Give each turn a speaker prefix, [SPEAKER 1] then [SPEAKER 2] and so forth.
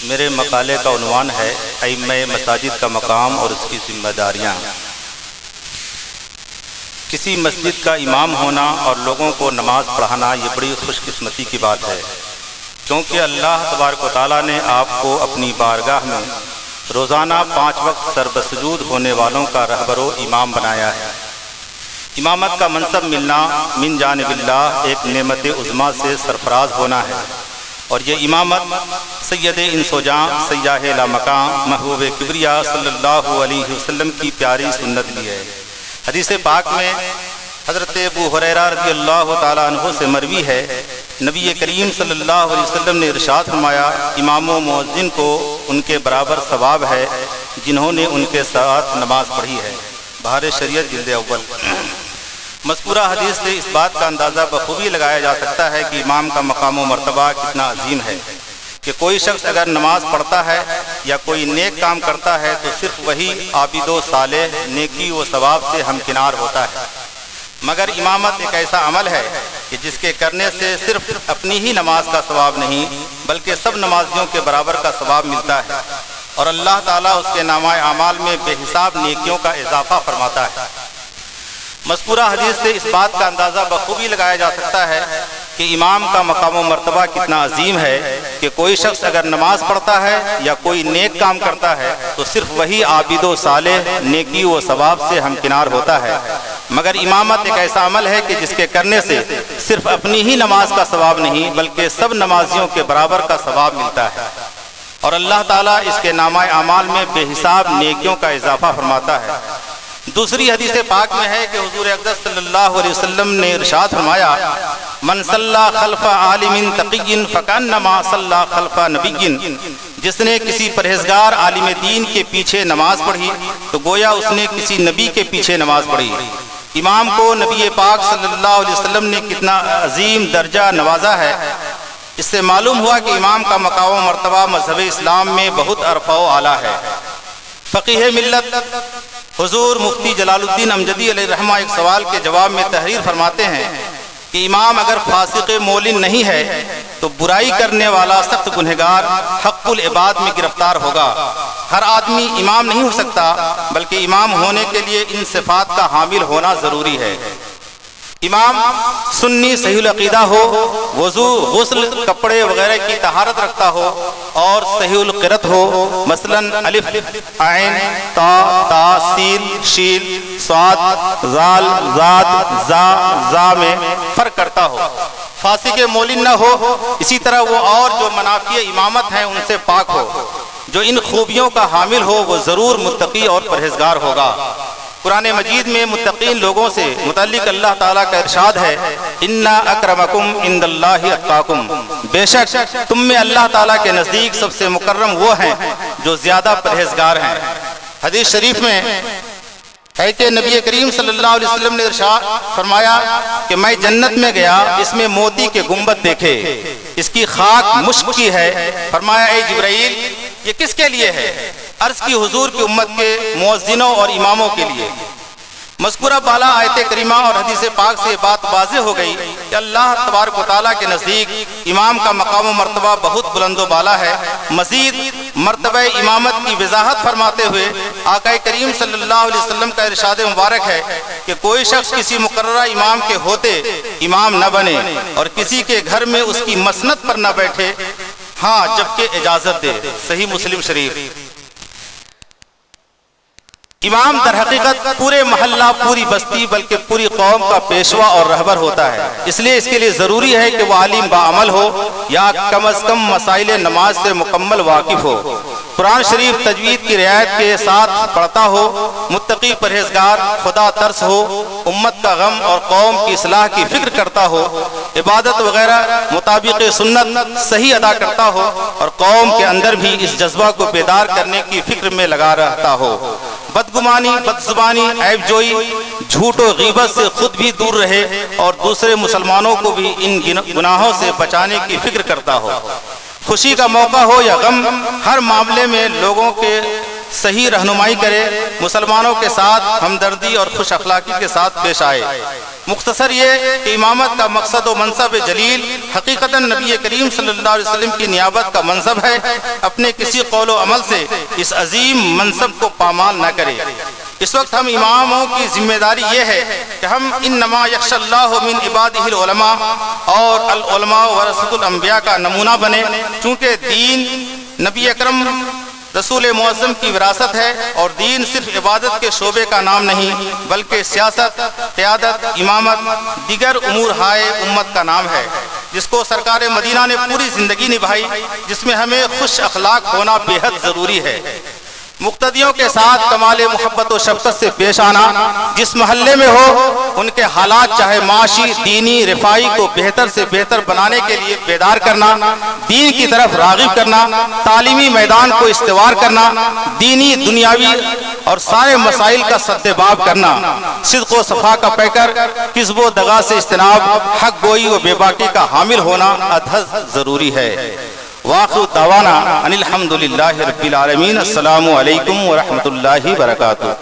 [SPEAKER 1] میرے مقالے کا عنوان ہے ائمہ مساجد کا مقام اور اس کی ذمہ داریاں۔ کسی مسجد کا امام ہونا اور لوگوں کو نماز پڑھانا یہ بڑی خوش قسمتی کی بات ہے، کیونکہ اللہ تبارک و تعالیٰ نے آپ کو اپنی بارگاہ میں روزانہ 5 وقت سربسجود ہونے والوں کا رہبر و امام بنایا ہے۔ امامت کا منصب ملنا من جانب اللہ ایک نعمت عظمیٰ سے سرفراز ہونا ہے، اور یہ امامت سید انس و جاں سیاح لامقام محبوب کبریا صلی اللہ علیہ وسلم کی پیاری سنت بھی ہے۔ حدیث پاک میں حضرت ابو ہریرہ رضی اللہ تعالیٰ عنہ سے مروی ہے، نبی کریم صلی اللہ علیہ وسلم نے ارشاد فرمایا، امام و مؤذن کو ان کے برابر ثواب ہے جنہوں نے ان کے ساتھ نماز پڑھی ہے۔ بہار شریعت جلد اول۔ مذکورہ حدیث سے اس بات کا اندازہ بخوبی لگایا جا سکتا ہے کہ امام کا مقام و مرتبہ کتنا عظیم ہے کہ کوئی شخص اگر نماز پڑھتا ہے یا کوئی نیک کام کرتا ہے تو صرف وہی عابد و صالح نیکی و ثواب سے ہمکنار ہوتا ہے، مگر امامت ایک ایسا عمل ہے کہ جس کے کرنے سے صرف اپنی ہی نماز کا ثواب نہیں بلکہ سب نمازیوں کے برابر کا ثواب ملتا ہے، اور اللہ تعالیٰ اس کے نامہ اعمال میں بے حساب نیکیوں کا اضافہ فرماتا ہے۔ مذکورہ حدیث سے اس بات کا اندازہ بخوبی لگایا جا سکتا ہے کہ امام کا مقام و مرتبہ کتنا عظیم ہے کہ کوئی شخص اگر نماز پڑھتا ہے یا کوئی نیک کام کرتا ہے تو صرف وہی عابد و صالح نیکی و ثواب سے ہمکنار ہوتا ہے، مگر امامت ایک ایسا عمل ہے کہ جس کے کرنے سے صرف اپنی ہی نماز کا ثواب نہیں بلکہ سب نمازیوں کے برابر کا ثواب ملتا ہے، اور اللہ تعالیٰ اس کے نامہ اعمال میں بے حساب نیکیوں کا اضافہ فرماتا ہے۔ دوسری حدیث پاک میں ہے کہ حضور اقدس صلی اللہ علیہ وسلم نے ارشاد فرمایا، من صلی خلف عالم تقی فکانما صلی خلف نبی، جس نے کسی پرہیزگار عالم دین کے پیچھے نماز پڑھی تو گویا اس نے کسی نبی کے پیچھے نماز پڑھی۔ امام کو نبی پاک صلی اللہ علیہ وسلم نے کتنا عظیم درجہ نوازا ہے، اس سے معلوم ہوا کہ امام کا مقام و مرتبہ مذہب اسلام میں بہت عرفہ و اعلیٰ ہے۔ فقیہ ملت حضور مفتی جلال الدین امجدی علیہ الرحمہ ایک سوال کے جواب میں تحریر فرماتے ہیں کہ امام اگر فاسق مولن نہیں ہے تو برائی کرنے والا سخت گنہگار حق العباد میں گرفتار ہوگا۔ ہر آدمی امام نہیں ہو سکتا بلکہ امام ہونے کے لیے ان صفات کا حامل ہونا ضروری ہے۔ امام سنی صحیح العقیدہ ہو، وضو غسل کپڑے وغیرہ کی طہارت رکھتا ہو اور صحیح القرأت ہو، مثلا الف عین تا تا سین شین صاد ذال زاد زا زا میں فرق کرتا ہو، فاسق مولن نہ ہو، اسی طرح وہ اور جو منافع امامت ہیں ان سے پاک ہو، جو ان خوبیوں کا حامل ہو وہ ضرور متقی اور پرہیزگار ہوگا۔ قرآن مجید میں متقین لوگوں سے متعلق اللہ تعالیٰ کا ارشاد ہے، اِنَّا أَكْرَمَكُمْ عِنْدَ اللَّهِ أَتْقَاكُمْ، بے شک تم میں اللہ تعالیٰ کے نزدیک سب سے مکرم وہ ہیں جو زیادہ پرہیزگار ہیں۔ حدیث شریف میں ہے کہ نبی کریم صلی اللہ علیہ وسلم نے ارشاد فرمایا کہ میں جنت میں گیا، اس میں موتی کے گنبد دیکھے، اس کی خاک مشک کی ہے۔ فرمایا اے جبرائیل یہ کس کے لیے ہے؟ عرض کی حضور کی امت کے مؤذنوں اور اماموں کے لیے۔ مذکورہ بالا آیت کریمہ اور حدیث پاک سے بات واضح ہو گئی کہ اللہ تبارک و تعالیٰ کے نزدیک امام کا مقام و مرتبہ بہت بلند و بالا ہے۔ مزید مرتبہ امامت کی وضاحت فرماتے ہوئے آقا کریم صلی اللہ علیہ وسلم کا ارشاد مبارک ہے کہ کوئی شخص کسی مقررہ امام کے ہوتے امام نہ بنے اور کسی کے گھر میں اس کی مسند پر نہ بیٹھے، ہاں جبکہ اجازت دے۔ صحیح مسلم شریف۔ امام در حقیقت پورے محلہ پوری بستی بلکہ پوری قوم کا پیشوا اور رہبر ہوتا ہے، اس لیے اس کے لیے ضروری ہے کہ وہ عالم باعمل ہو یا کم از کم مسائل نماز سے مکمل واقف ہو، قرآن شریف تجوید کی رعایت کے ساتھ پڑھتا ہو، متقی پرہیزگار خدا ترس ہو، امت کا غم اور قوم کی اصلاح کی فکر کرتا ہو، عبادت وغیرہ مطابق سنت صحیح ادا کرتا ہو اور قوم کے اندر بھی اس جذبہ کو بیدار کرنے کی فکر میں لگا رہتا ہو، بدگمانی بدزبانی عیب جوئی جھوٹ و غیبت سے خود بھی دور رہے اور دوسرے مسلمانوں کو بھی ان گناہوں سے بچانے کی فکر کرتا ہو، خوشی کا موقع ہو یا غم ہر معاملے میں لوگوں کے صحیح رہنمائی کرے، مسلمانوں کے ساتھ ہمدردی اور خوش اخلاقی کے ساتھ پیش آئے۔ مختصر یہ کہ امامت کا مقصد و منصب جلیل حقیقتاً نبی کریم صلی اللہ علیہ وسلم کی نیابت کا منصب ہے۔ اپنے کسی قول و عمل سے اس عظیم منصب کو پامال نہ کرے۔ اس وقت ہم اماموں کی ذمہ داری یہ ہے کہ ہم انما یخشی اللہ من عبادہ العلماء اور العلماء ورثۃ الانبیاء کا نمونہ بنے، چونکہ دین نبی اکرم رسول معظم کی وراثت ہے، اور دین صرف عبادت کے شعبے کا نام نہیں بلکہ سیاست، قیادت، امامت، دیگر امور ہائے امت کا نام ہے، جس کو سرکار مدینہ نے پوری زندگی نبھائی، جس میں ہمیں خوش اخلاق ہونا بے حد ضروری ہے۔ مقتدیوں کے ساتھ کمال محبت و شفقت سے پیش آنا، جس محلے میں ہو ان کے حالات چاہے معاشی، دینی، رفاہی کو بہتر سے بہتر بنانے کے لیے بیدار کرنا، دین کی طرف راغب کرنا، تعلیمی میدان کو استوار کرنا، دینی، دنیاوی اور سارے مسائل کا سدباب کرنا، صدق و صفا کا پیکر، کذب و دغا سے اجتناب، حق گوئی و بے باکی کا حامل ہونا ادھز ضروری ہے۔ وآخر دعوانا ان الحمد للہ رب العالمین۔ السلام علیکم ورحمۃ اللہ وبرکاتہ۔